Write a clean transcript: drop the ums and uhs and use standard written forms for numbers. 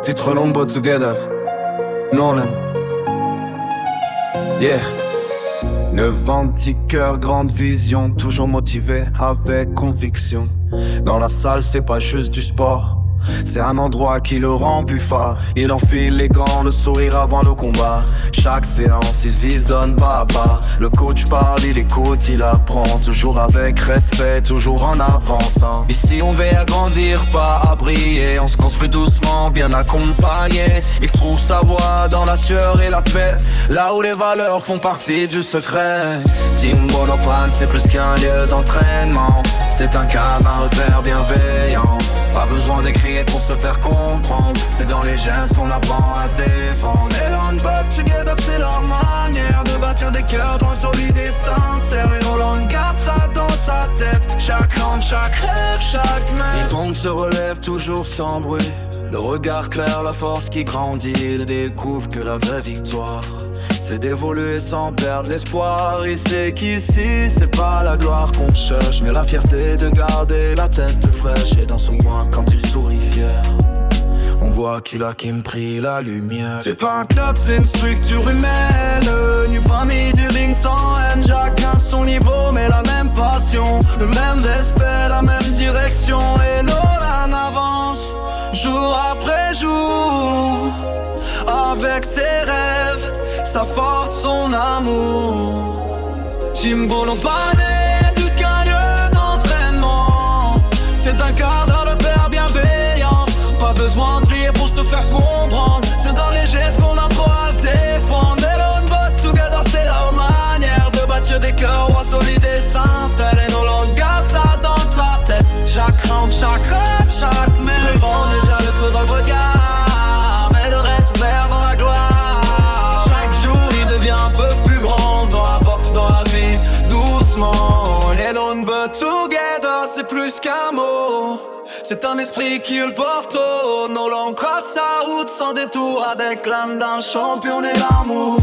Titre Lombo Together, Nolan. Yeah. 9 ans, petit cœur, grande vision, toujours motivé avec conviction. Dans la salle, c'est pas juste du sport, c'est un endroit qui le rend plus fort. Il enfile les gants, le sourire avant le combat. Chaque séance, il se donne pas à pas. Le coach parle, il écoute, il apprend. Toujours avec respect, toujours en avançant. Ici on veille à grandir, pas à briller. On se construit doucement, bien accompagné. Il trouve sa voie dans la sueur et la paix, là où les valeurs font partie du secret. Team Bolopan, c'est plus qu'un lieu d'entraînement. C'est un cadre, un repère bienveillant. Pas besoin d'écrire pour se faire comprendre. C'est dans les gestes qu'on apprend à se défendre. Et l'on but together, c'est leur manière de bâtir des cœurs trop solides et sincères. Et Nolan garde ça dans sa tête. Chaque round, chaque rêve, chaque match. Il tombe, se relève toujours sans bruit. Le regard clair, la force qui grandit. Il découvre que la vraie victoire, c'est d'évoluer sans perdre l'espoir. Il sait qu'ici, c'est pas la gloire qu'on cherche, mais la fierté de garder la tête fraîche. Et dans son coin, quand il sourit fier, on voit qu'il a compris la lumière. C'est pas un club, c'est une structure humaine. Une famille du ring sans haine. Chacun son niveau, mais la même passion. Le même respect, la même direction. Et Nolan avance, jour après jour, avec ses rêves, sa force, son amour. Team Bolopan, tout ce qu'un lieu d'entraînement. C'est un cadre, le père bienveillant. Pas besoin de crier pour se faire comprendre. C'est dans les gestes qu'on apprend à se défendre. Et l'on but together, c'est leur manière de bâtir des cœurs solides et sincères. Et Nolan garde ça dans ta tête. Chaque round, chaque rêve, chaque mère. Le vent déjà, le feu dans le regard, mais le respect dans la gloire. Chaque jour il devient un peu plus grand. Dans la boxe, dans la vie, doucement. Et l'on but together, c'est plus qu'un mot. C'est un esprit qui le porte haut. Nolan croise sa route sans détour, avec l'âme d'un champion et l'amour.